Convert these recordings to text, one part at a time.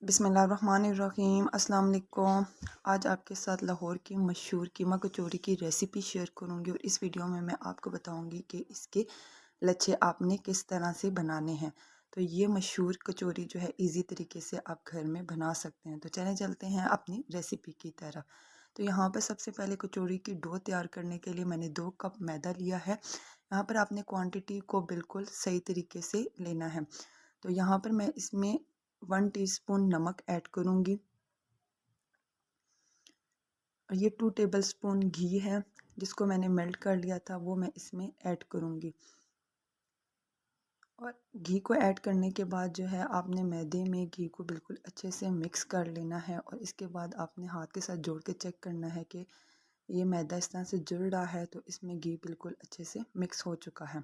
बिस्मिल्लाहिर्रहमानिर्रहीम। अस्सलाम वालेकुम। आज आपके साथ लाहौर की मशहूर कीमा कचौरी की रेसिपी शेयर करूंगी और इस वीडियो में मैं आपको बताऊंगी कि इसके लच्छे आपने किस तरह से बनाने हैं। तो ये मशहूर कचौरी जो है इजी तरीके से आप घर में बना सकते हैं। तो चले चलते हैं अपनी रेसिपी की तरफ। तो यहाँ पर सबसे पहले कचौरी की डो तैयार करने के लिए मैंने 2 कप मैदा लिया है। यहाँ पर आपने क्वांटिटी को बिल्कुल सही तरीके से लेना है। तो यहाँ पर मैं इसमें 1 टीस्पून नमक ऐड करूँगी और ये 2 टेबलस्पून घी है जिसको मैंने मेल्ट कर लिया था, वो मैं इसमें ऐड करूँगी। और घी को ऐड करने के बाद जो है आपने मैदे में घी को बिल्कुल अच्छे से मिक्स कर लेना है और इसके बाद आपने हाथ के साथ जोड़ के चेक करना है कि ये मैदा इस तरह से जुड़ रहा है, तो इसमें घी बिल्कुल अच्छे से मिक्स हो चुका है।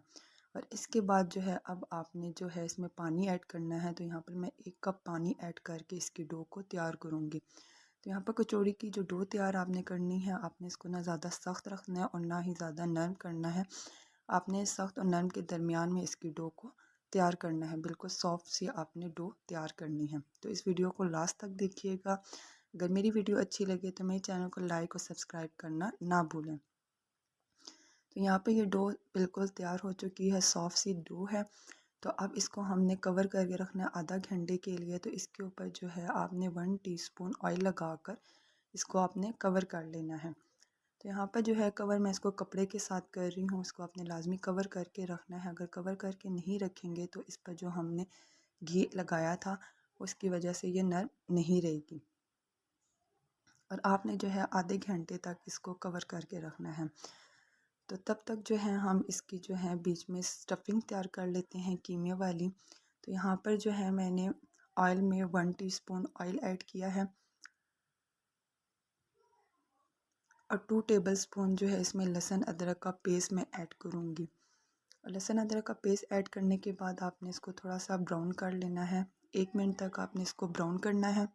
और इसके बाद जो है अब आपने जो है इसमें पानी ऐड करना है। तो यहाँ पर मैं 1 कप पानी ऐड करके इसकी डो को तैयार करूँगी। तो यहाँ पर कचौड़ी की जो डो तैयार आपने करनी है, आपने इसको ना ज़्यादा सख्त रखना है और ना ही ज़्यादा नरम करना है। आपने सख्त और नरम के दरमियान में इसकी डो को तैयार करना है। बिल्कुल सॉफ्ट सी आपने डो तैयार करनी है। तो इस वीडियो को लास्ट तक देखिएगा। अगर मेरी वीडियो अच्छी लगे तो मेरे चैनल को लाइक और सब्सक्राइब करना ना भूलें। तो यहाँ पे ये डो बिल्कुल तैयार हो चुकी है, सॉफ्ट सी डो है। तो अब इसको हमने कवर करके रखना है आधा घंटे के लिए। तो इसके ऊपर जो है आपने 1 टीस्पून ऑयल लगाकर इसको आपने कवर कर लेना है। तो यहाँ पर जो है कवर मैं इसको कपड़े के साथ कर रही हूँ। इसको आपने लाजमी कवर करके रखना है। अगर कवर करके नहीं रखेंगे तो इस पर जो हमने घी लगाया था उसकी वजह से ये नरम नहीं रहेगी। और आपने जो है आधे घंटे तक इसको कवर करके रखना है। तो तब तक जो है हम इसकी जो है बीच में स्टफिंग तैयार कर लेते हैं कीमे वाली। तो यहाँ पर जो है मैंने ऑयल में 1 टीस्पून ऑयल ऐड किया है और 2 टेबलस्पून जो है इसमें लहसुन अदरक का पेस्ट मैं ऐड करूँगी। और लहसुन अदरक का पेस्ट ऐड करने के बाद आपने इसको थोड़ा सा ब्राउन कर लेना है। 1 मिनट तक आपने इसको ब्राउन करना है।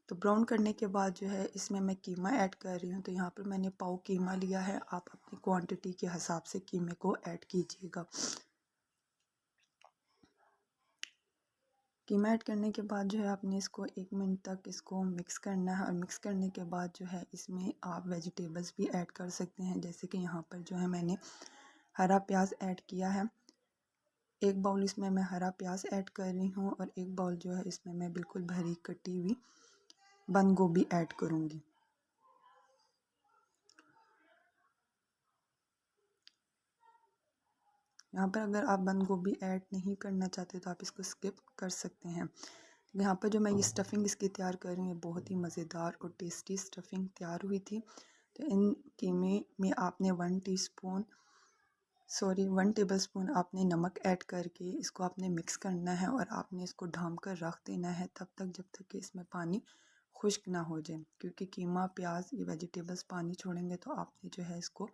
तो ब्राउन करने के बाद जो है इसमें मैं कीमा ऐड कर रही हूँ। तो यहाँ पर मैंने पाव कीमा लिया है। आप अपनी क्वांटिटी के हिसाब से कीमे को ऐड कीजिएगा। कीमा ऐड करने के बाद जो है आपने इसको 1 मिनट तक इसको मिक्स करना है। और मिक्स करने के बाद जो है इसमें आप वेजिटेबल्स भी ऐड कर सकते हैं। जैसे कि यहाँ पर जो है मैंने हरा प्याज ऐड किया है। 1 बाउल इसमें मैं हरा प्याज ऐड कर रही हूँ और 1 बाउल जो है इसमें मैं बिल्कुल बारीक कटी हुई बंद गोभी ऐड करूँगी। यहाँ पर अगर आप बंद गोभी ऐड नहीं करना चाहते तो आप इसको स्किप कर सकते हैं। यहाँ पर जो मैं ये स्टफ़िंग इसकी तैयार कर रही हूँ, ये बहुत ही मज़ेदार और टेस्टी स्टफ़िंग तैयार हुई थी। तो इन कीमे में आपने 1 टेबलस्पून आपने नमक ऐड करके इसको आपने मिक्स करना है और आपने इसको ढाँप कर रख देना है तब तक जब तक कि इसमें पानी खुश्क ना हो जाए। क्योंकि कीमा, प्याज, ये वेजिटेबल्स पानी छोड़ेंगे तो आपने जो है इसको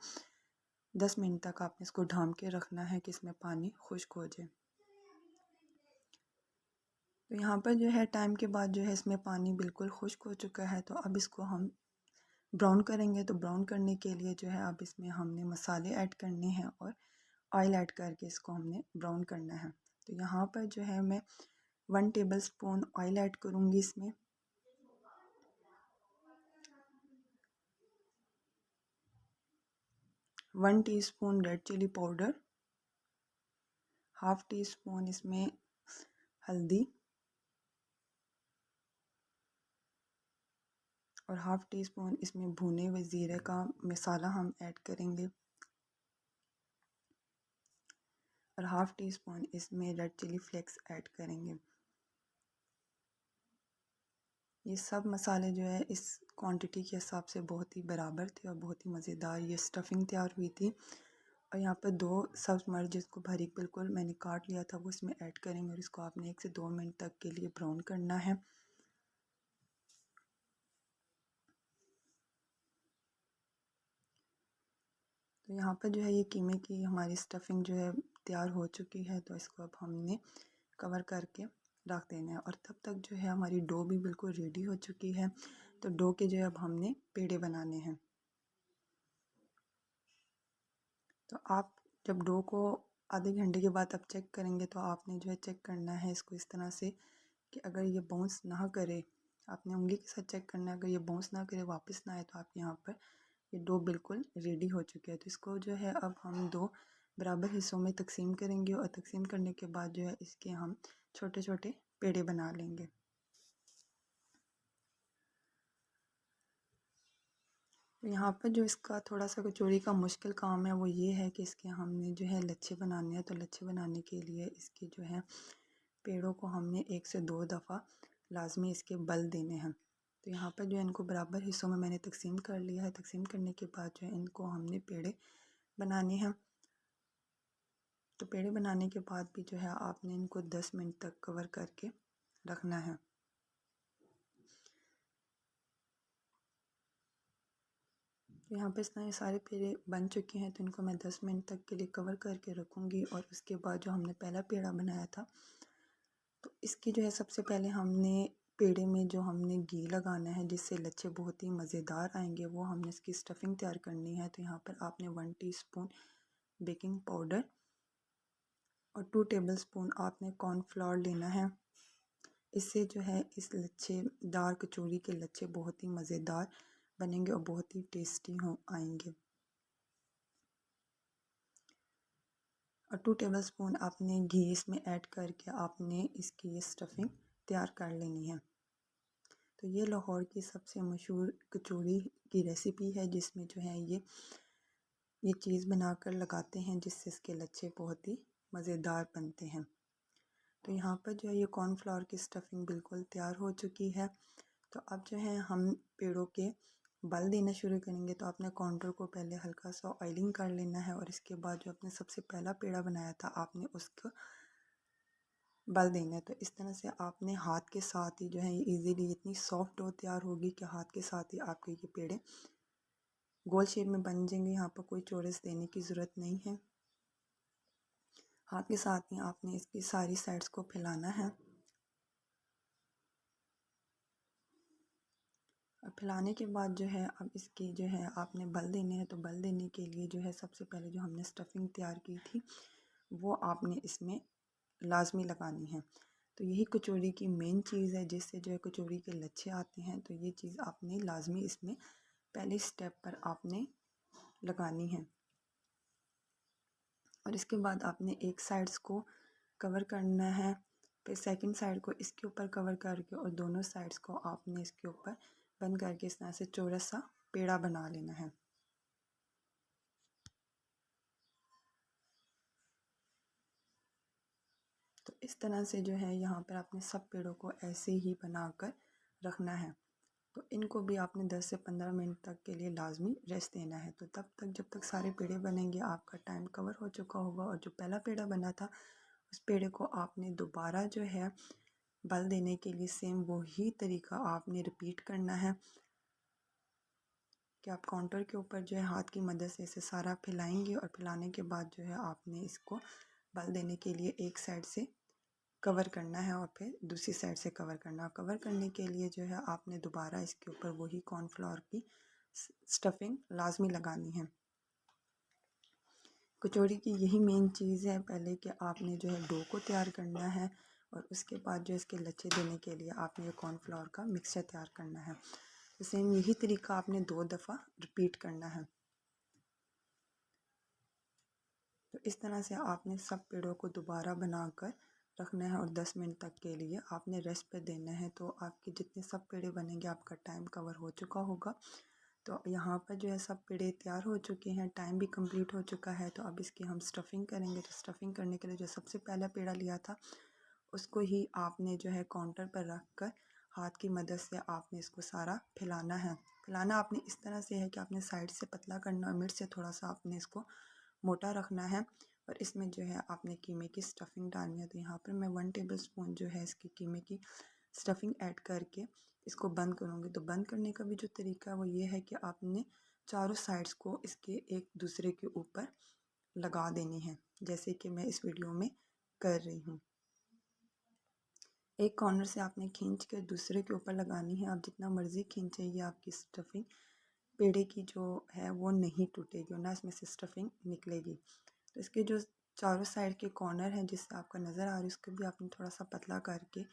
10 मिनट तक आपने इसको ढाँप के रखना है कि इसमें पानी खुश्क हो जाए। तो यहाँ पर जो है टाइम के बाद जो है इसमें पानी बिल्कुल खुश्क हो चुका है। तो अब इसको हम ब्राउन करेंगे। तो ब्राउन करने के लिए जो है अब इसमें हमने मसाले ऐड करने हैं और ऑयल ऐड करके इसको हमने ब्राउन करना है। तो यहाँ पर जो है मैं 1 टेबलस्पून ऑयल ऐड करूँगी इसमें। One teaspoon red chilli powder, half teaspoon इसमें हल्दी और हाफ़ टी स्पून इसमें भुने हुए ज़ीरे का मसाला हम ऐड करेंगे और हाफ़ टी स्पून इसमें रेड चिली फ्लेक्स ऐड करेंगे। ये सब मसाले जो है इस क्वांटिटी के हिसाब से बहुत ही बराबर थे और बहुत ही मज़ेदार ये स्टफ़िंग तैयार हुई थी। और यहाँ पर 2 सब्ज़ मर्च जिसको बारीक बिल्कुल मैंने काट लिया था वो इसमें ऐड करेंगे और इसको आपने 1 से 2 मिनट तक के लिए ब्राउन करना है। तो यहाँ पर जो है ये कीमे की हमारी स्टफ़िंग जो है तैयार हो चुकी है। तो इसको अब हमने कवर करके रख देना है और तब तक जो है हमारी डो भी बिल्कुल रेडी हो चुकी है। तो डो के जो है अब हमने पेड़े बनाने हैं। तो आप जब डो को आधे घंटे के बाद आप चेक करेंगे तो आपने जो है चेक करना है इसको इस तरह से कि अगर ये बाउंस ना करे, आपने उंगली के साथ चेक करना है, अगर ये बाउंस ना करे वापस ना आए तो आप यहाँ पर ये डो बिल्कुल रेडी हो चुके हैं। तो इसको जो है अब हम दो बराबर हिस्सों में तकसीम करेंगे और तकसीम करने के बाद जो है इसके हम छोटे छोटे पेड़े बना लेंगे। तो यहाँ पर जो इसका थोड़ा सा कचौड़ी का मुश्किल काम है वो ये है कि इसके हमने जो है लच्छे बनाने हैं। तो लच्छे बनाने के लिए इसके जो है पेड़ों को हमने 1 से 2 दफ़ा लाजमी इसके बल देने हैं। तो यहाँ पर जो है इनको बराबर हिस्सों में मैंने तकसीम कर लिया है। तकसीम करने के बाद जो है इनको हमने पेड़े बनाने हैं। तो पेड़े बनाने के बाद भी जो है आपने इनको 10 मिनट तक कवर करके रखना है। तो यहाँ पे इस तरह ये सारे पेड़े बन चुके हैं। तो इनको मैं 10 मिनट तक के लिए कवर करके रखूँगी। और उसके बाद जो हमने पहला पेड़ा बनाया था तो इसकी जो है सबसे पहले हमने पेड़े में जो हमने घी लगाना है जिससे लच्छे बहुत ही मज़ेदार आएंगे, वो हमने इसकी स्टफिंग तैयार करनी है। तो यहाँ पर आपने 1 टीस्पून बेकिंग पाउडर और 2 टेबलस्पून आपने कॉर्नफ्लोर लेना है। इससे जो है इस लच्छेदार कचौरी के लच्छे बहुत ही मज़ेदार बनेंगे और बहुत ही टेस्टी हो आएंगे। और 2 टेबलस्पून आपने घी इसमें ऐड करके आपने इसकी ये स्टफिंग तैयार कर लेनी है। तो ये लाहौर की सबसे मशहूर कचौरी की रेसिपी है जिसमें जो है ये चीज़ बनाकर लगाते हैं जिससे इसके लच्छे बहुत ही मज़ेदार बनते हैं। तो यहाँ पर जो है ये कॉर्नफ्लोर की स्टफिंग बिल्कुल तैयार हो चुकी है। तो अब जो है हम पेड़ों के बल देना शुरू करेंगे। तो आपने काउंटर को पहले हल्का सा ऑयलिंग कर लेना है और इसके बाद जो आपने सबसे पहला पेड़ा बनाया था आपने उसको बल देना है। तो इस तरह से आपने हाथ के साथ ही जो है ये इजीली इतनी सॉफ्ट डो तैयार होगी कि हाथ के साथ ही आपके ये पेड़े गोल शेप में बन जाएंगे। यहाँ पर कोई चोरस देने की ज़रूरत नहीं है। हाथ के साथ ही आपने इसकी सारी साइड्स को फैलाना है और फैलाने के बाद जो है अब इसकी जो है आपने बल देने हैं। तो बल देने के लिए जो है सबसे पहले जो हमने स्टफिंग तैयार की थी वो आपने इसमें लाजमी लगानी है। तो यही कचौरी की मेन चीज़ है जिससे जो है कचौरी के लच्छे आते हैं। तो ये चीज़ आपने लाजमी इसमें पहले स्टेप पर आपने लगानी है। और इसके बाद आपने एक साइड्स को कवर करना है, फिर सेकंड साइड को इसके ऊपर कवर करके और दोनों साइड्स को आपने इसके ऊपर बंद करके इस तरह से चौरस सा पेड़ा बना लेना है। तो इस तरह से जो है यहाँ पर आपने सब पेड़ों को ऐसे ही बनाकर रखना है। तो इनको भी आपने 10 से 15 मिनट तक के लिए लाजमी रेस्ट देना है। तो तब तक जब तक सारे पेड़े बनेंगे आपका टाइम कवर हो चुका होगा। और जो पहला पेड़ा बना था उस पेड़े को आपने दोबारा जो है बल देने के लिए सेम वही तरीका आपने रिपीट करना है कि आप काउंटर के ऊपर जो है हाथ की मदद से इसे सारा फैलाएंगे और फैलाने के बाद जो है आपने इसको बल देने के लिए एक साइड से कवर करना है और फिर दूसरी साइड से कवर करना है। कवर करने के लिए जो है आपने दोबारा इसके ऊपर वही कॉर्नफ्लोर की स्टफिंग लाजमी लगानी है। कचौरी की यही मेन चीज़ है पहले कि आपने जो है डो को तैयार करना है और उसके बाद जो इसके लच्छे देने के लिए आपने ये कॉर्नफ्लोर का मिक्सचर तैयार करना है। तो सेम यही तरीका आपने 2 दफ़ा रिपीट करना है। तो इस तरह से आपने सब पेड़ों को दोबारा बनाकर रखना है और 10 मिनट तक के लिए आपने रेस्ट पे देना है। तो आपके जितने सब पेड़े बनेंगे आपका टाइम कवर हो चुका होगा। तो यहाँ पर जो है सब पेड़े तैयार हो चुके हैं, टाइम भी कंप्लीट हो चुका है। तो अब इसकी हम स्टफिंग करेंगे। तो स्टफिंग करने के लिए जो सबसे पहला पेड़ा लिया था उसको ही आपने जो है काउंटर पर रख कर हाथ की मदद से आपने इसको सारा फैलाना है। फैलाना आपने इस तरह से है कि आपने साइड से पतला करना और मिड से थोड़ा सा आपने इसको मोटा रखना है। और इसमें जो है आपने कीमे की स्टफिंग डालनी है। तो यहाँ पर मैं 1 टेबलस्पून जो है इसकी कीमे की स्टफिंग ऐड करके इसको बंद करूँगी। तो बंद करने का भी जो तरीका है वो ये है कि आपने चारों साइड्स को इसके एक दूसरे के ऊपर लगा देनी है जैसे कि मैं इस वीडियो में कर रही हूँ। एक कॉर्नर से आपने खींच कर दूसरे के ऊपर लगानी है। आप जितना मर्ज़ी खींचे ये आपकी स्टफिंग पेड़े की जो है वो नहीं टूटेगी और ना इसमें से स्टफिंग निकलेगी। तो इसके जो चारों साइड के कॉर्नर हैं जिससे आपका नज़र आ रहा है उसको भी आपने थोड़ा सा पतला करके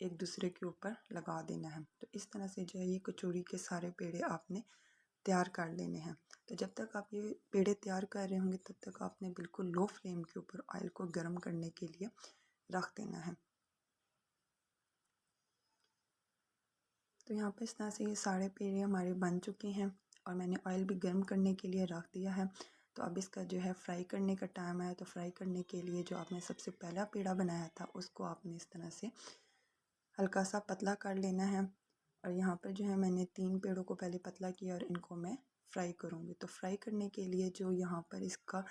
एक दूसरे के ऊपर लगा देना है। तो इस तरह से जो है ये कचौड़ी के सारे पेड़े आपने तैयार कर लेने हैं। तो जब तक आप ये पेड़े तैयार कर रहे होंगे तब तक आपने बिल्कुल लो फ्लेम के ऊपर ऑयल को गर्म करने के लिए रख देना है। तो यहाँ पे इस तरह से ये सारे पेड़े हमारे बन चुके हैं और मैंने ऑयल भी गर्म करने के लिए रख दिया है। तो अब इसका जो है फ्राई करने का टाइम आया। तो फ्राई करने के लिए जो आपने सबसे पहला पेड़ा बनाया था उसको आपने इस तरह से हल्का सा पतला कर लेना है। और यहाँ पर जो है मैंने 3 पेड़ों को पहले पतला किया और इनको मैं फ्राई करूँगी। तो फ्राई करने के लिए जो यहाँ पर इसका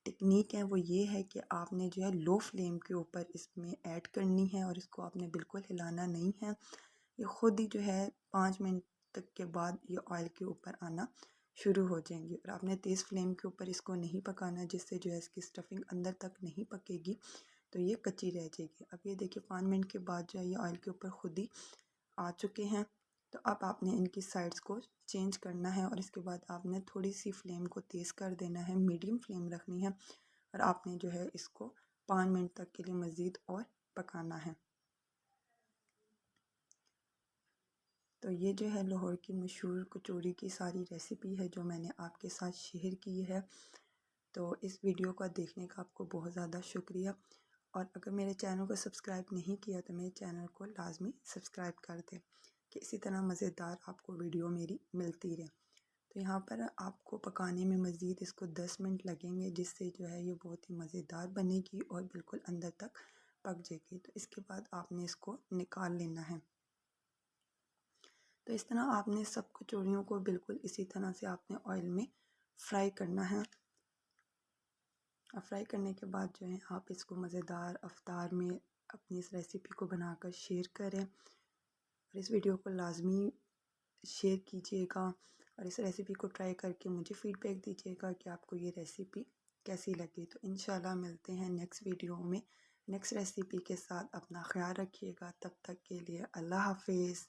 टेक्निक है वो ये है कि आपने जो है लो फ्लेम के ऊपर इसमें ऐड करनी है और इसको आपने बिल्कुल हिलाना नहीं है। ये ख़ुद ही जो है 5 मिनट तक के बाद ये ऑयल के ऊपर आना शुरू हो जाएंगी। और आपने तेज़ फ्लेम के ऊपर इसको नहीं पकाना जिससे जो है इसकी स्टफिंग अंदर तक नहीं पकेगी, तो ये कच्ची रह जाएगी। अब ये देखिए 5 मिनट के बाद जो है ये ऑयल के ऊपर ख़ुद ही आ चुके हैं। तो अब आपने इनकी साइड्स को चेंज करना है और इसके बाद आपने थोड़ी सी फ्लेम को तेज़ कर देना है, मीडियम फ्लेम रखनी है और आपने जो है इसको 5 मिनट तक के लिए मज़ीद और पकाना है। तो ये जो है लाहौर की मशहूर कचौरी की सारी रेसिपी है जो मैंने आपके साथ शेयर की है। तो इस वीडियो को देखने का आपको बहुत ज़्यादा शुक्रिया। और अगर मेरे चैनल को सब्सक्राइब नहीं किया तो मेरे चैनल को लाजमी सब्सक्राइब कर दें कि इसी तरह मज़ेदार आपको वीडियो मेरी मिलती रहे। तो यहाँ पर आपको पकाने में मज़ीद इसको 10 मिनट लगेंगे जिससे जो है ये बहुत ही मज़ेदार बनेगी और बिल्कुल अंदर तक पक जाएगी। तो इसके बाद आपने इसको निकाल लेना है। तो इस तरह आपने सब कचौरियों को बिल्कुल इसी तरह से आपने ऑयल में फ्राई करना है। और फ्राई करने के बाद जो है आप इसको मज़ेदार अफ्तार में अपनी इस रेसिपी को बनाकर शेयर करें और इस वीडियो को लाजमी शेयर कीजिएगा और इस रेसिपी को ट्राई करके मुझे फ़ीडबैक दीजिएगा कि आपको ये रेसिपी कैसी लगी। तो इंशाल्लाह मिलते हैं नेक्स्ट वीडियो में नेक्स्ट रेसिपी के साथ। अपना ख्याल रखिएगा। तब तक के लिए अल्लाह हाफिज़।